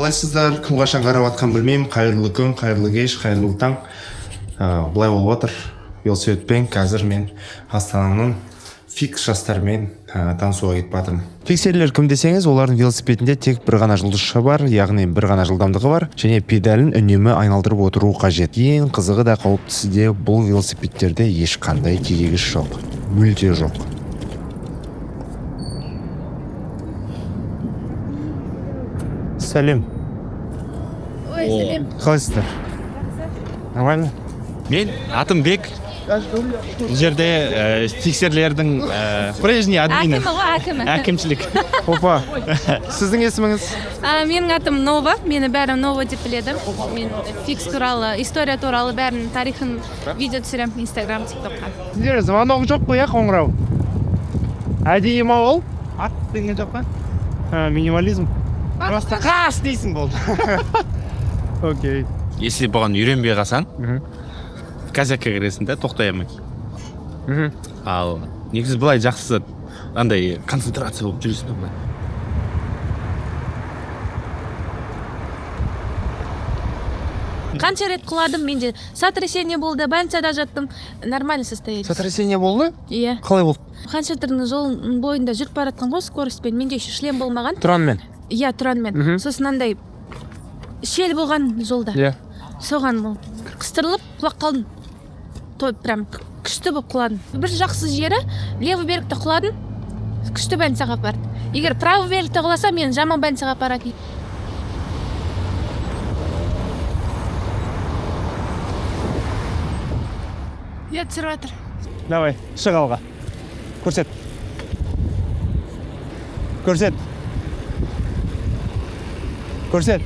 қалайсыздар? Кім қашан қарап жатқан білмеймін. Қайырлы күн, қайырлы кеш, қайырлы таң. Былай болып отыр. Велосипедпен қазір мен Астананың фикс жастарымен танысуға кетіп жатырмын. Фиксерлер кім десеңіз, олардың велосипедінде тек бір ғана жұлдызша бар, яғни бір ғана жылдамдығы бар, және педалін үнемі айналдырып отыру қажет. Ең қызығы да қауіптісі де бұл велосипедтерде ешқандай тежегіш жоқ. Мүлде жоқ. Сәлем. Ой, сәлем. Қалайсыздар? Нормально? Мен атым Бек. Бұл жерде фиксерлердің прежний админы. Әкімшілік. Опа. Сіздің есіміңіз? Менің атым Нова. Мені бәрі Нова деп біледі. Мен фикс туралы, история туралы бәрін тарихын видео түсіремін Instagram, TikTokқа. Сіздер звонок жоқ қой, қоңырау? Әдейі ма ол? Ат деген жоқ па? Минимализм. Просто қас дейсің болды. Окей. Если бұған үйренбей қалсаң, казакқа кіресің да, тоқтай алмай. Ал негізі былай жақсы андай концентрация болып жүресің да былай. Қанша рет құладым, менде сотрясение болды, больницада жаттым. Нормальный состояние. Сотрясение болды? Иә. Қалай болды? Қаншатырдың жолының бойында жүріп баратқан ғой скоростьпен, менде еще шлем болмаған. Тұранмен? Иә, тұранмен. Сосын андай шел болған жолда. Иә. Соған қыстырылып құлап қалдым. Прям күшті болып құладым. Бір жақсы жері левый берікті құладым, күшті больницаға барды. Егер правый берікті құласа, мен жаман больницаға апаратын. Иә, түсіріп жатыр. Давай, шық алға. Көрсет. Көрсет. Көрсет.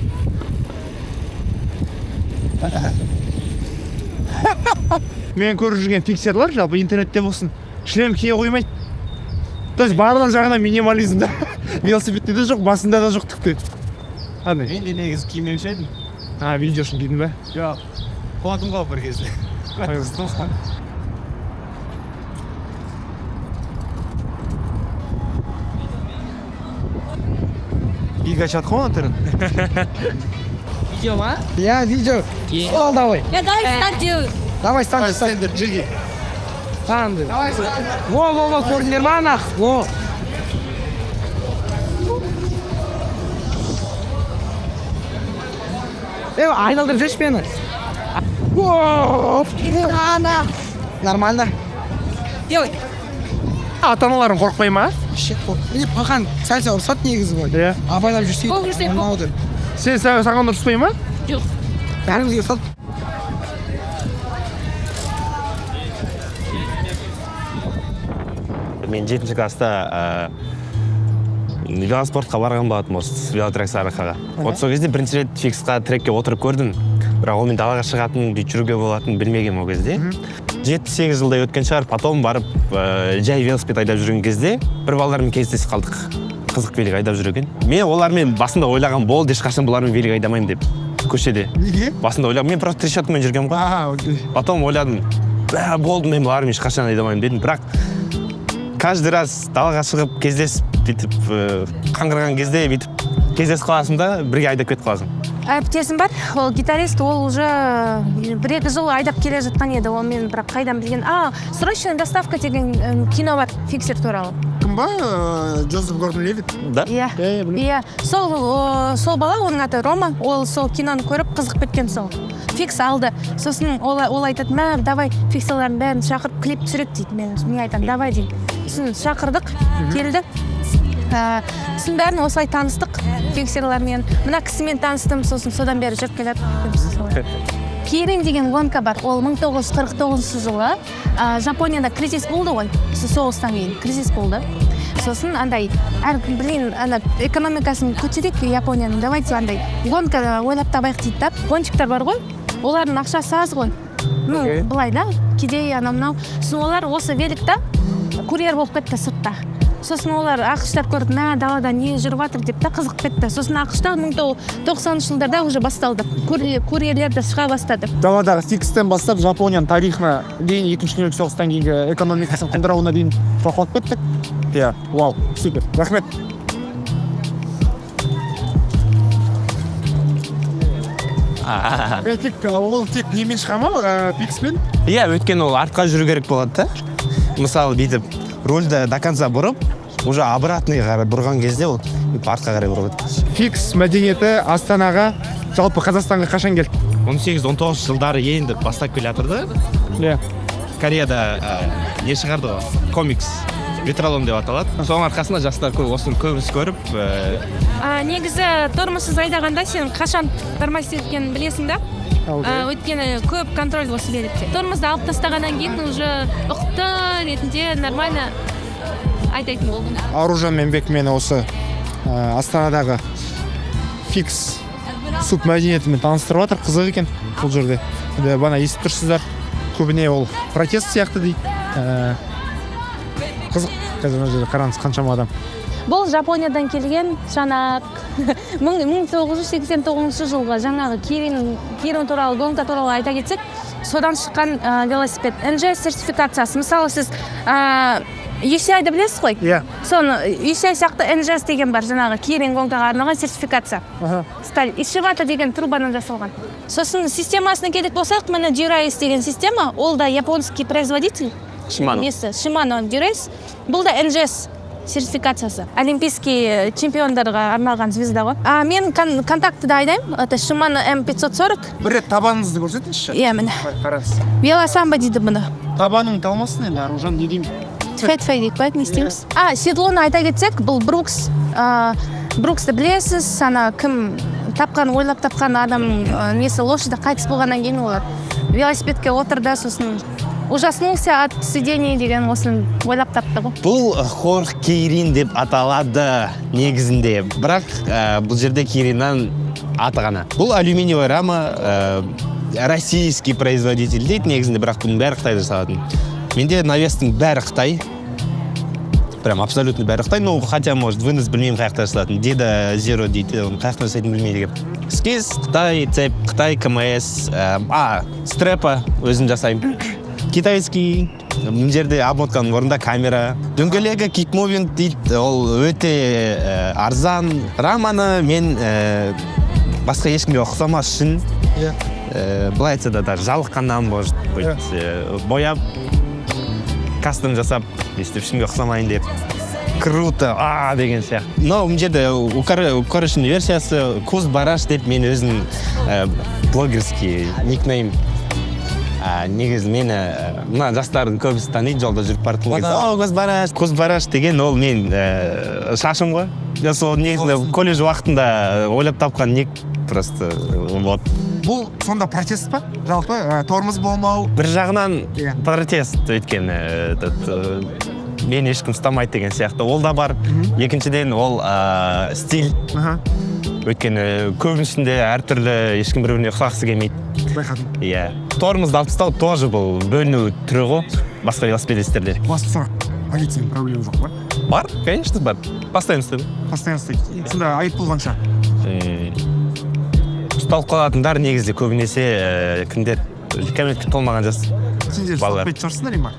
Мен көріп жүрген фиксерлер, жалпы интернетте болсын, шлем кие қоймайды. То есть барлық жағынан минимализм да. Велосипедте де жоқ, басында да жоқ тіпті. Мен де негізі киімемші едім. Видеошын кидің бе? Жоқ, құладым ғой бір кезде. Ига чатқан оны түрін? Видео ма? Я видео. О, давай. Я давай встать. Давай, стань. Сендер, жерге. Санды. Во, көрдіңдер ма анақ? Во. Айналдырып жүрші мені. Во, ана. Нормально. Делай. Ата-аналарың қорқпай ма? Міне пақан сәл-сәл ұрсат негізі ғой. Иә. Абайлап жүрсейді. Ол жүрсейді. Ұнауды. Саған ұрыспай ма? Жоқ. Бәрімізге ұрсат. Мен 7-ші класста велоспортқа барған болатым осы велотрек Сарыарқаға. Вот сол кезде бірінші рет фиксқа трекке отырып көрдім. Бірақ ол мен далаға шығатын, жүруге болатын білмеген ол кезде. 7-8 жылдай өткен шығар, потом барып жай велосипед айдап жүрген кезде бір балалармен кездесіп қалдық. Қызық велик айдап жүрген. Мен олармен басында ойлаған болды, ешқашан бұлармен велик айдамаймын деп. Көшеде. Неге? Басында ойлағам, мен просто трещоткамен жүргенмін ғой. Окей. Потом ойладым, болды, мен бұлармен ешқашан айдамаймын дедім. Бірақ каждый раз далаға шығып кездесіп, бүйтіп қаңғырған кезде бүйтіп кездесіп қаласың да, бірге айдап кетіп қаласың. Әріптесім бар, ол гитарист, ол уже 1-2 жыл айдап келе жатқан еді, ол мен бірақ қайдан білген. Срочная доставка деген кино бар, фиксер туралы. Кім ба? Джозеф Гордон-Левит? Да? Иә. Сол бала, оның аты Рома, ол сол киноны көріп қызық кеткен сол. Фикс алды. Сосын ол айтады, давай фиксерлердің бәрін шақырып клип түсірет дейді. Мен айтам, давай дейді. Сосын шақырдық, келді. Сосын бәрін осылай таныстық фиксерлермен. Мына кісімен таныстым, сосын содан бері жүріп келеді. Керен деген гонка бар. Ол 1949 жылы Жапонияда кризис болды ғой. Соғыстан кейін кризис болды. Сосын андай, экономикасын көтерек Японияның, давайте андай гонка ойлап табайық дейді да. Гонщиктар бар ғой, олардың ақшасы аз ғой. Былай да, кедей анау-мынау. Сосын олар осы великта курьер болып кетті сыртта. Сосын олар ақштар көріп, далада не жүріп жатыр деп та қызық кетті. Сосын ақшта 1990 жылдарда уже басталды. Курьерлер де шыға бастады. Даладағы фикстен бастап Жапонияның тарихына дейін, екінші дүниежүзілік соғыстан кейінгі экономикасын құлдырауына дейін тоқталып кеттік. Иә, вау, супер. Рахмет. ол тек немен шыға ма фикспен? Иә, өйткені ол артқа жүру керек болады да. Мысалы бүйтіп рульді до конца бұрып, уже обратный қарай бұрған кезде ол артқа қарай бұрады. Фикс мәдениеті Астанаға, жалпы Қазақстанға қашан келді? 18-19 жылдары енді бастап келе жатыр да. Кореяда не шығарды ғой, комикс, ветролом деп аталады. Соның арқасында жастар осыны көбісі көріп. Негізі тормозсыз айдағанда сен қашан тормоз еткенін білесің да. Өйткені көп контроль осы береді. Тормозды алып тастағаннан кейін уже ұқты ретінде нормально айдайтын болдым. Аружан Менбек мені осы Астанадағы фикс суп мәдениетімен таныстырып жатыр, қызық екен бұл жерде. Бана естіп тұрсыздар, көбіне ол протест сияқты дейді. Қызық, қазір мына жерде қараңыз қаншама адам. Бұл Жапониядан келген жанақ 1989 жылғы жаңағы Кирин туралы, гонка туралы айта кетсек, содан шыққан велосипед. NGS сертификациясы. Мысалы, сіз UCI-ді білесіз ғой? Иә. Соны UCI сияқты NGS деген бар, жаңағы Кирин гонкаға арналған сертификация. Сталь Ишивата деген трубадан жасалған. Сосын системасына келек болсақ, міне Dura-Ace деген система, ол да японский производитель. Shimano Dura-Ace. Бұл да NGS сертификациясы. Олимпийский чемпиондарға арналған звезда ғой. Мен контактыда айдаймын. Это Shimano M540. Бір рет табаныңызды көрсетіңізші. Иә, міне. Қараңыз. Велосамбо дейді бұны. Табаның талмасын енді, Аружан, не деймін? Тфай дейік бәк, не істейміз? Седлоны айта кетсек, бұл Брукс. Бруксты білесіз, ана кім тапқан, ойлап тапқан адам несі лошади қайтыс болғаннан кейін олар велосипедке отырды, сосын ужаснулся от сидения деген осын ойлап тапты ғой. Бұл Хорх Кирин деп аталады негізінде, бірақ бұл жерде Кириннан аты ғана. Бұл алюминиевый рама, российский производитель дейді негізінде, бірақ бұның бәрі Қытайда жасалатын. Менде навестің бәрі Қытай. Прям абсолютно бәрі Қытай, но хотя, может, вынос білмеймін қаяқта жасалатын. Деда Zero дейді, қаяқта жасайтын білмейді кеп. Скиз, Қытай, цеп, Қытай, КМС, стрепа өзім жасаймын. Китайский, мына жерде обмотканың орнында камера. Дөңгелегі кикмовинг дейді, ол өте арзан. Раманы мен басқа ешкімге ұқсамас үшін, былай айтса да жалыққаннан бояп, кастом жасап, ешкімге ұқсамайын деп. Круто, деген сияқты. Но мына жерде укороченный версиясы Кузбараш деп мен өзім блогерский никнейм. Негізі мені мына жастардың көбісі таниды, жолда жүріп барып Кузбараш деген ол мен шашым ғой. Сол негізінде колледж уақытында ойлап тапқан ник просто вот. Бұл сонда протест па? Жалпы тормоз болмау. Бір жағынан протест өйткені мен ешкім ұстамайды деген сияқты. Ол да бар. Екіншіден ол стиль. Өйткені көбісінде әртүрлі ешкім бір-біріне ұқсағысы келмейді. Байқадым. Иә. Тормозды алып тастау тоже бұл бөліну түрі ғой, басқа велосипедистерде. Басқа полицияның проблема жоқ па? Бар, конечно, бар. Постоянно істейді. Постоянно істейді. Сонда айыппұл қанша? Ұсталып қалатындар негізде көбінесе кімдер кәмелетке толмаған жас. Сендер соқпайды шығарсыңдар ма?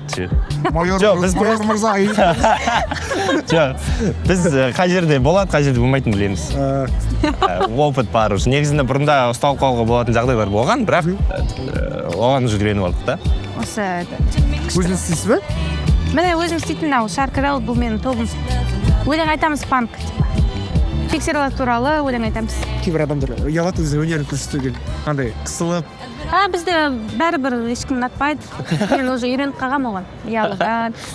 Майор мырза. Біз қай жерде болады, қай жерде болмайтын білеміз. Опыт бар. Негізінде бұрында ұсталып қалуға болатын жағдайлар болған, бірақ оған уже үйреніп алдық та. Осы өзіңіз істейсіз бе? міне өзім істейтін Шаркарал, бұл менің тобым. Өлең айтамыз панк. Фиксерлер туралы өлең айтамыз. Кейбір адамдар ұялады өзі өнерін көрсетуге. Қандай қысылып. Бізде бәрібір ешкім ұнатпайды. Мен уже үйреніп қалғам оған.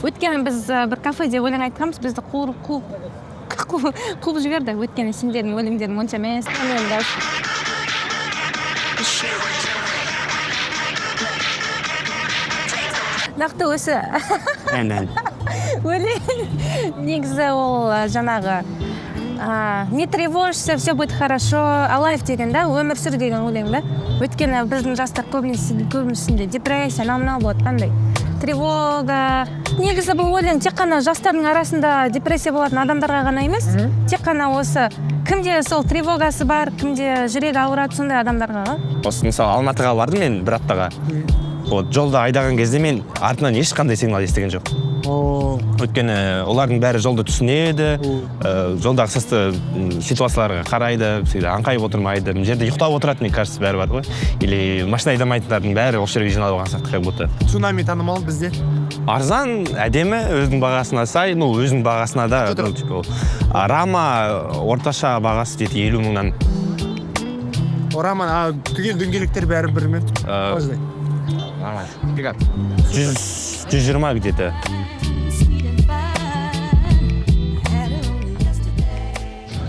Өйткені біз бір кафеде өлең айтқанбыз, бізді қуып жіберді. Өйткені сендердің өлеңдерің онша емес. Нақты осы өлең негізі ол жаңағы не тревожься, все будет хорошо, алайф деген да, өмір сүр деген өлең да. Өйткені біздің жастар көбінісінде депрессия, намынау болады, қандай тревога. Негізі бұл өлең тек қана жастардың арасында депрессия болатын адамдарға ғана емес, тек қана осы кімде сол тревогасы бар, кімде жүрегі ауырады, сондай адамдарға. Осы мысалы Алматыға бардым мен бір аптаға. Вот жолда айдаған кезде мен артынан ешқандай сигнал естіген жоқ. Өйткені олардың бәрі жолды түсінеді, жолдағы ситуацияларға қарайды, аңқайып отырмайды. Мына жерде ұйықтап отырады, мне кажется, бәрі бар ғой. Или машина айдамайтындардың бәрі осы жерге жиналып алған сияқты, как будто. Цунами танымал бізде. Арзан, әдемі, өзінің бағасына сай, өзінің бағасына да. Рама орташа бағасы дейді 50 мыңнан. Раман, түгел дөңгелектер бәрі бір ме? 120 где-то.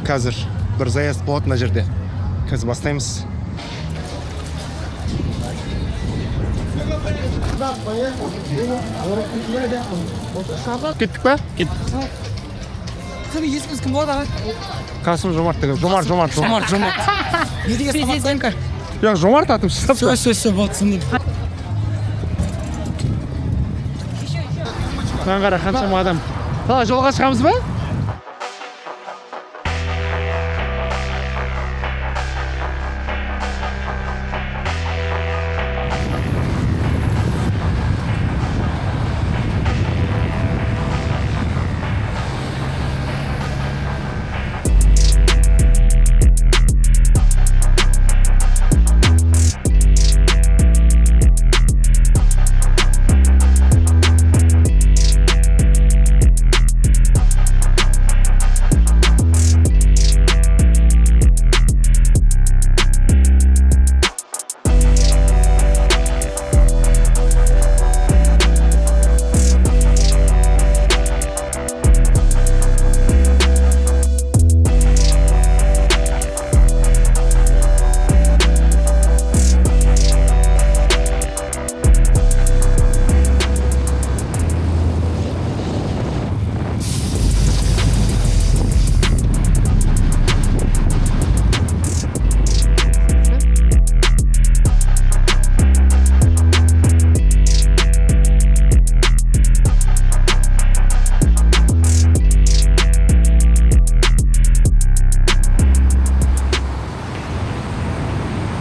Қазір бір заезд болады мына жерде. Қазір бастаймыз. Кеттік па? Кеттік. Сіздің есіміңіз кім болады аға? Қасым Жомарт деген. Жомарт. Не деген самооценка? Жоқ, Жомарт атым шыстап. Все, болды, түсіндім. Маған қара қаншама адам. Қалай жолға шығамыз ба?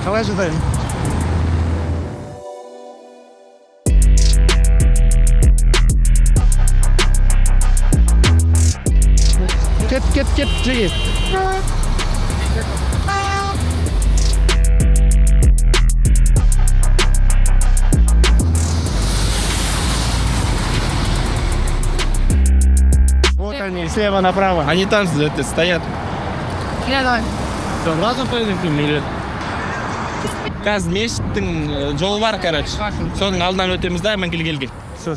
Қалай жадайын? Кет, жеге. Вот они, слева направо. Они там стоят. давай. Ладно, поедем или... Қазір мешіттің жолы бар, короче. Соның алдынан өтеміз да, Мәңгілгелге. Все.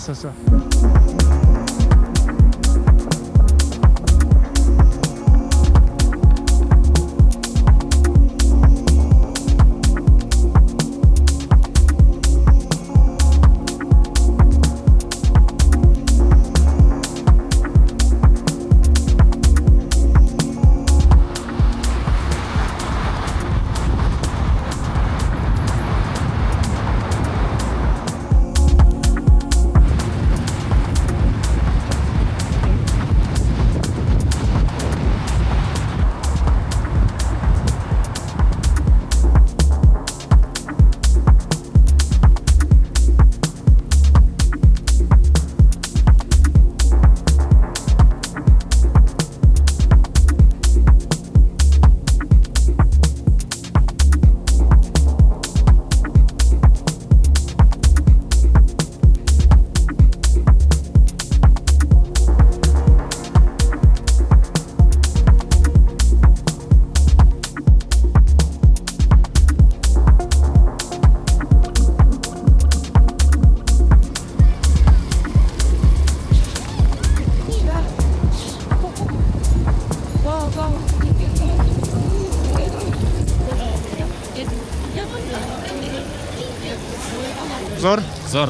Зор?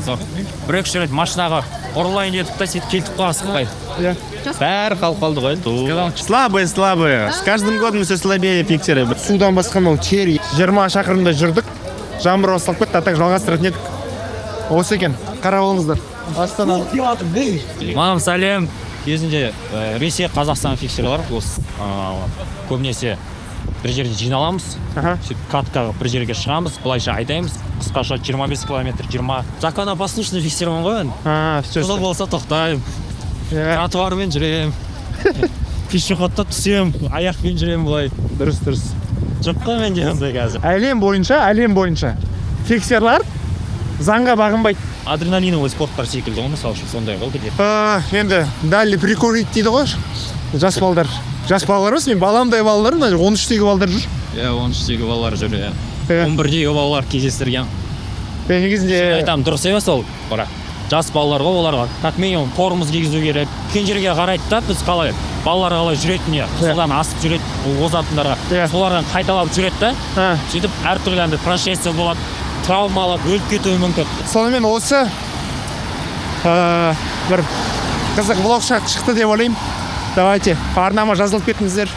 Зор. Бір-екі рет машинаға ұрылайын дедік та сөйтіп кетіп қаласық. Бәрі қалды ғой. Слабые. С каждым годом все слабее фиксеры. Судан басқа мынау тер 20 шақырымда жүрдік. Жаңбыр басталып кетті, атақ жалғастыратын едік. Осы екен, қарап алыңыздар. Астана. Мамам сәлем. Кезінде Ресей, Қазақстан фиксерлер бар. Көбінесе бір жерде жиналамыз, сөйтіп каткаға бір жерге шығамыз, былайша айдаймыз, қысқаша 25 километр, 20. Законопослушный фиксирован ғой енді. Все. Жолда болса тоқтаймын, тротуармен жүрем, пешеходта түсем, аяқпен жүрем былай. Дұрыс. Жоқ қой менде ондай қазір. Әлем бойынша фиксерлар заңға бағынбайды. Адреналиновый спорттар секілді ғой, мысалы үшін сондай ғой где. Енді дәлі прикурить дейді ғой. Жас балдар емес, мен баламдай балалар, 13-тегі балдар жүр. 13-тегі балалар жүр, 11-дегі балалар кездестірген. Негізінде айтамын, дұрыс емес ол, бірақ жас балалар ғой, оларға как минимум формамыз кигізу керек. Үлкен жерге қарайды да, біз қалай балалар қалай жүретіне, содан асып жүреді, озатындарға, солардан қайталап жүреді да, сөйтіп әртүрлі андай происшествие болады, травмалап, өліп кетуі мүмкін. сонымен осы бір қызық влог шықты деп ойлаймын. Давайте, арнама жазылып кетіңіздер.